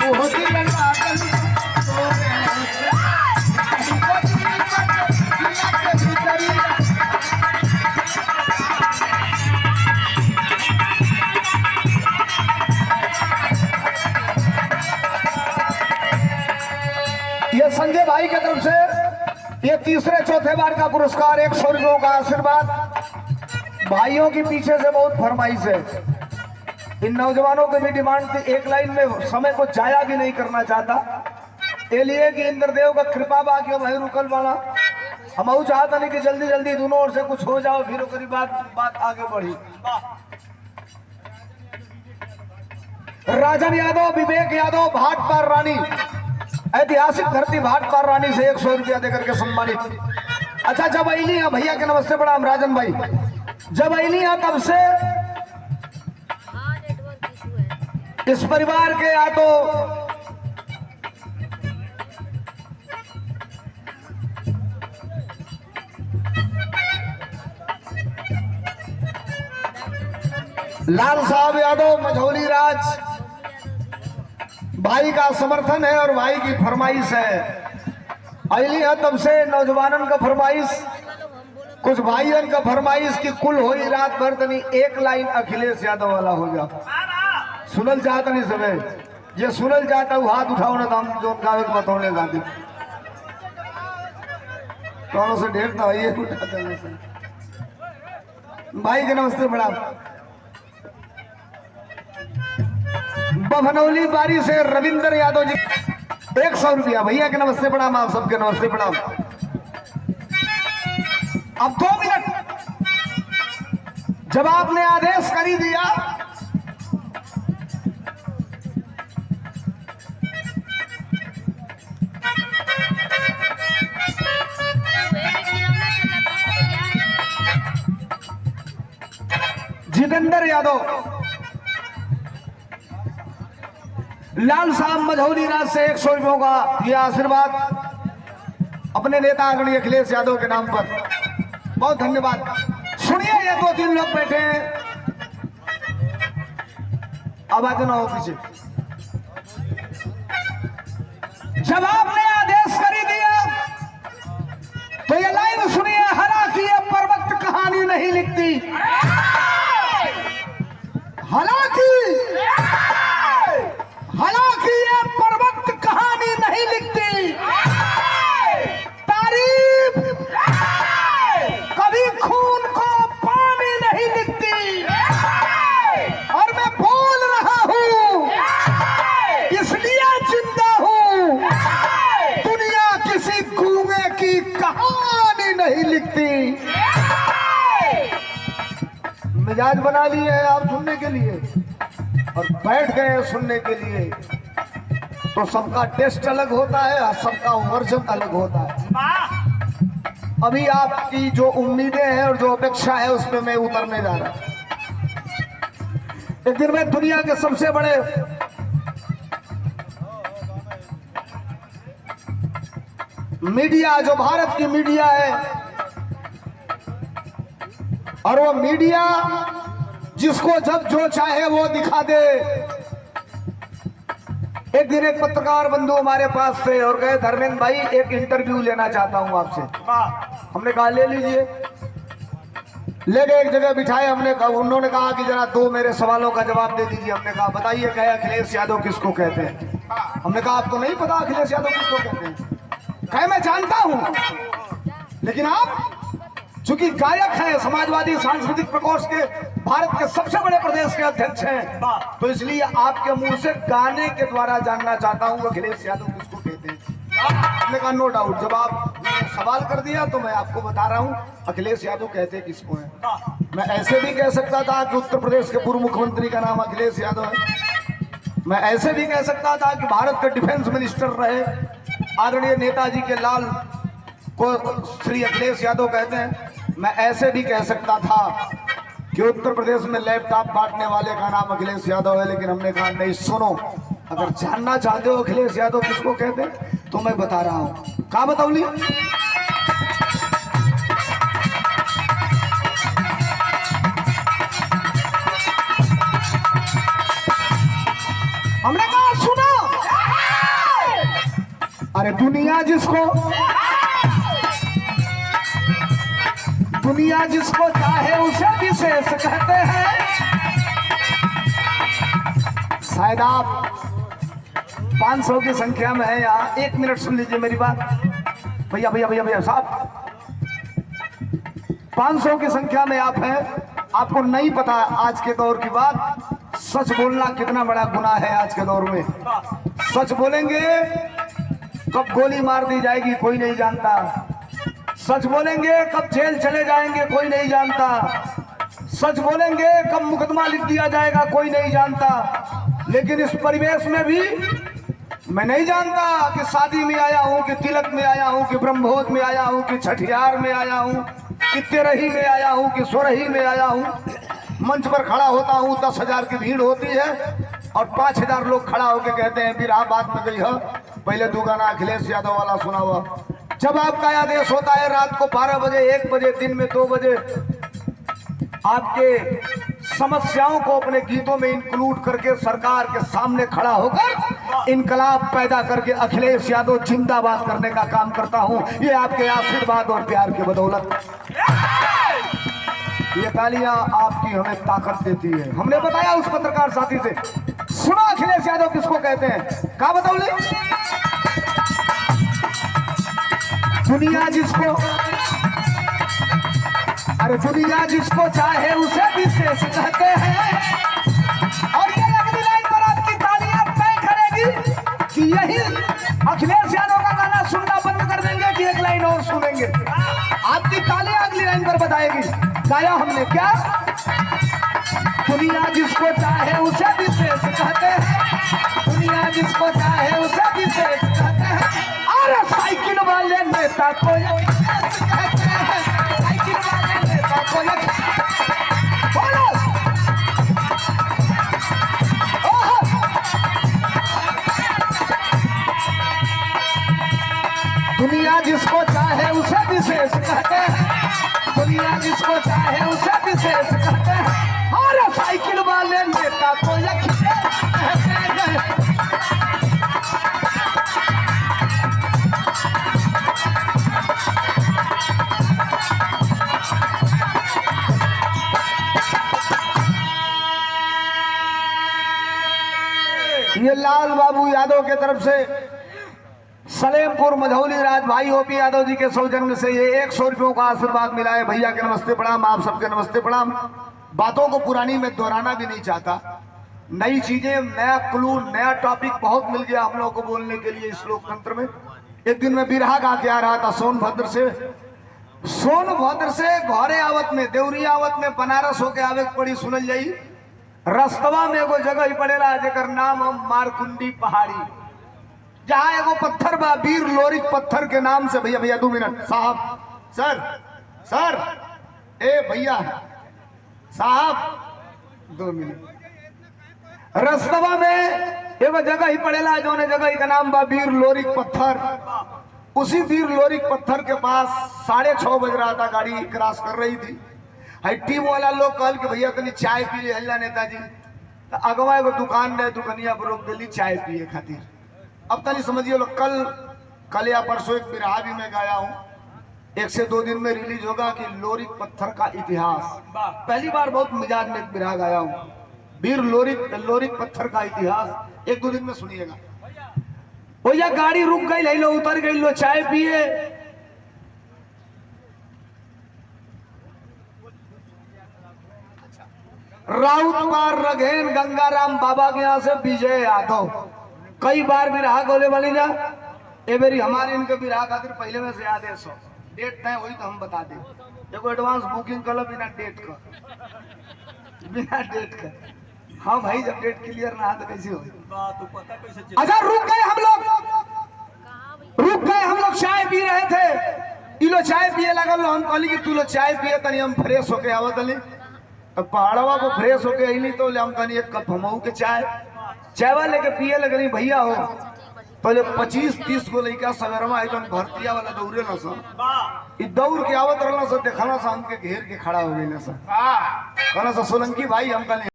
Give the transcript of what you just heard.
ये संजय भाई की तरफ से ये तीसरे चौथे बार का पुरस्कार 100 रुपयों का आशीर्वाद। भाइयों की पीछे से बहुत फरमाइश है। इन नौजवानों की भी डिमांड थी, एक लाइन में समय को जाया भी नहीं करना चाहता, इसलिए कि इंद्रदेव का कृपा बाकी वही रुकल वाला। हम चाहता नहीं कि जल्दी जल्दी दोनों ओर से कुछ हो जाओ, फिर ओकरी बात आगे बढ़ी। राजन यादव, विवेक यादव, भाट पार रानी, ऐतिहासिक धरती भाट पार रानी से 100 रुपया देकर के सम्मानित। अच्छा, जब अली भैया के नमस्ते प्रणाम राजन भाई, जब अली तब से इस परिवार के या तो लाल साहब यादव, मझौली राज भाई का समर्थन है और भाई की फरमाइश है। अली तब से नौजवानन का फरमाइश, कुछ भाइयों का फरमाइश की कुल हो ही रात भर तनी एक लाइन अखिलेश यादव वाला हो जा। सुनल चाहता नहीं सब, ये सुनल चाहता हूँ हाथ उठाओ ना, हम जो गावे को बताने गाते कौन से ढेर था ये उठाते भाई के नमस्ते प्रणाम। बभनौली बारी से रविंद्र यादव जी 100 रुपया भैया के नमस्ते प्रणाम, आप सबके नमस्ते प्रणाम। अब 2 मिनट, जब आपने आदेश कर ही दिया जितेंद्र यादव, लाल साहब मझौली राज से 100 रुपयों का यह आशीर्वाद अपने नेता आदरणीय अखिलेश यादव के नाम पर, बहुत धन्यवाद। सुनिए, ये 2-3 लोग बैठे हैं, आवाज ना हो पीछे। जब आपने आदेश कर ही दिया तो ये लाइन सुनिए, हालांकि ये पर्वत कहानी नहीं लिखती, हालांकि ये पर्वत कहानी नहीं लिखती, तारीफ कभी खून को पानी नहीं लिखती। और मैं बोल रहा हूँ इसलिए जिंदा हूँ, दुनिया किसी गूंगे की कहानी नहीं लिखती। मिजाज बना लिए है आप सुनने के लिए और बैठ गए सुनने के लिए, तो सबका टेस्ट अलग होता है, सबका वर्जन अलग होता है। अभी आपकी जो उम्मीदें हैं और जो अपेक्षा है उस पर मैं उतरने जा रहा हूं। एक दिन में दुनिया के सबसे बड़े मीडिया, जो भारत की मीडिया है, और वो मीडिया जिसको जब जो चाहे वो दिखा दे। एक दिन एक पत्रकार बंधु हमारे पास थे और कहे, धर्मेंद्र भाई एक इंटरव्यू लेना चाहता हूं आपसे। हमने कहा ले लीजिए। ले गए, एक जगह बिठाए, हमने कहा, उन्होंने कहा कि जरा 2 मेरे सवालों का जवाब दे दीजिए। हमने कहा बताइए, कहे अखिलेश यादव किसको कहते हैं? हमने कहा आपको नहीं पता अखिलेश यादव किसको कहते हैं? कहे मैं जानता हूं, लेकिन आप चूंकि गायक हैं, समाजवादी सांस्कृतिक प्रकोष्ठ के भारत के सबसे बड़े प्रदेश के अध्यक्ष हैं, तो इसलिए आपके मुंह से गाने के द्वारा जानना चाहता हूं अखिलेश यादव किसको कहते हैं। हमने कहा नो डाउट, जब आपने सवाल कर दिया तो मैं आपको बता रहा हूं अखिलेश यादव कहते किसको है। मैं ऐसे भी कह सकता था कि उत्तर प्रदेश के पूर्व मुख्यमंत्री का नाम अखिलेश यादव है। मैं ऐसे भी कह सकता था कि भारत के डिफेंस मिनिस्टर रहे आदरणीय नेताजी के लाल को श्री अखिलेश यादव कहते हैं। मैं ऐसे भी कह सकता था कि उत्तर प्रदेश में लैपटॉप बांटने वाले का नाम अखिलेश यादव है, लेकिन हमने कहा नहीं, सुनो, अगर जानना चाहते हो अखिलेश यादव किसको कहते हैं तो मैं बता रहा हूं। कहा बताऊली? हमने कहा सुनो, अरे दुनिया जिसको चाहे उसे विशेष कहते हैं। शायद आप 500 की संख्या में है यहाँ। 1 मिनट सुन लीजिए मेरी बात। भैया साहब, 500 की संख्या में आप हैं। आपको नहीं पता आज के दौर की बात, सच बोलना कितना बड़ा गुनाह है आज के दौर में। सच बोलेंगे कब गोली मार दी जाएगी कोई नहीं जानता। सच बोलेंगे कब जेल चले जाएंगे कोई नहीं जानता। सच बोलेंगे कब मुकदमा लिख दिया जाएगा कोई नहीं जानता। लेकिन इस परिवेश में भी मैं नहीं जानता कि शादी में आया हूं, कि तिलक में आया हूं, कि ब्रह्मभोज में आया हूं, कि छठियार में आया हूं, कि तेरही में आया हूं, कि सोरही में आया हूं। मंच पर खड़ा होता हूं, 10,000 की भीड़ होती है और 5,000 लोग खड़ा होकर कहते हैं बिरहा बात में गई है। पहले 2 गाना अखिलेश यादव वाला सुना हुआ। जब आपका आदेश होता है रात को 12 बजे, 1 बजे, दिन में 2 बजे, आपके समस्याओं को अपने गीतों में इंक्लूड करके सरकार के सामने खड़ा होकर इनकलाब पैदा करके अखिलेश यादव जिंदाबाद करने का काम करता हूं। ये आपके आशीर्वाद और प्यार की बदौलत। ये तालियां आपकी हमें ताकत देती है। हमने बताया उस पत्रकार साथी से, सुनो अखिलेश यादव किसको कहते हैं, क्या बतौले। दुनिया जिसको चाहे उसे विशेष कहते हैं। और ये अगली लाइन पर आपकी तालियां तय करेगी कि यही अखिलेश यादव का गाना सुनना बंद कर देंगे कि एक लाइन और सुनेंगे। आपकी तालियां अगली लाइन पर बताएगी। गाया हमने क्या, दुनिया जिसको चाहे उसे विशेष कहते हैं। दुनिया जिसको चाहे उसे विशेष कहते हैं। और साइकिल वाले नेता को कहते हैं। साइकिल वाले नेता को बोलो। दुनिया जिसको चाहे उसे विशेष कहते हैं। दुनिया जिसको चाहे उसे विशेष कहते हैं। और साइकिल वाले नेता को अखिलेश कहते हैं। ये लाल बाबू यादव के तरफ से सलेमपुर मझौली राज भाई ओपी यादव जी के सौजन्य से ये 100 रुपयों का आशीर्वाद मिला है। भैया के नमस्ते प्रणाम, आप सबके नमस्ते प्रणाम। बातों को पुरानी में दोहराना भी नहीं चाहता। नई चीजें, नया क्लू, नया टॉपिक बहुत मिल गया हम लोगों को बोलने के लिए इस लोकतंत्र में। एक दिन मैं बिरहा गा के आ रहा था सोनभद्र से घरे आवत में, देवरिया आवत में बनारस होके आवे पड़ी। सुनल जाई रस्तवा में एगो जगह ही पड़ेला जेकर नाम हम मारकुंडी पहाड़ी, जहां एगो पत्थर बा वीर लोरिक पत्थर के नाम से। भैया 2 मिनट साहब, सर ए भैया साहब 2 मिनट। रस्तवा में एगो जगह ही पड़ेला जो जगह का नाम बा वीर लोरिक पत्थर। उसी वीर लोरिक पत्थर के पास 6:30 बज रहा था, गाड़ी क्रॉस कर रही थी। टीम वाला लोग कहल कि भैया तनी चाय पी ले हल्ला नेताजी। तो अगवा एगो दुकान रहे, दुकनिया पर रोक दिली चाय पिए खातिर। अब तनी समझिए लोग, कल या परसों एक बिरहा भी मैं गाया हूँ। 1 से 2 दिन में रिलीज होगा कि लोरिक पत्थर का इतिहास। पहली बार बहुत मिजाज में एक बिरहा गाया हूँ, वीर लोरिक पत्थर का इतिहास। 1-2 दिन में सुनिएगा। भैया गाड़ी रुक गई, लो उतर गई, लो चाय पिए। राउतवार रघेन गंगाराम बाबा के यहाँ से विजय यादव। कई बार बिरहा गोले वाली जा, ए बेरी हमारे इनके बिरहा खातिर पहले में से आदेश हो। डेट तय हुई तो हम बता दें। देखो एडवांस बुकिंग कर लो बिना डेट का। हाँ भाई, जब डेट क्लियर ना तो कैसे हो। अच्छा रुक गए हम लोग चाय पी रहे थे। इलो चाय पिए लगल, हम कहली कि तू लो चाय पिए तनी हम फ्रेश होके आवत हली। तो पहाड़वा को फ्रेश होके अली तो हम कहनी 1 कप हमहू के चायवा लेके पिए लगनी। भैया हो पहले 25-30 गो लड़का सवेरवा एकदम भर्तिया वाला दौड़े न सर। दौड़ के आवत रहना सर, देखना सा हमके घेर के खड़ा हो गई ना सर। कहना सर सोलंकी भाई हम कहने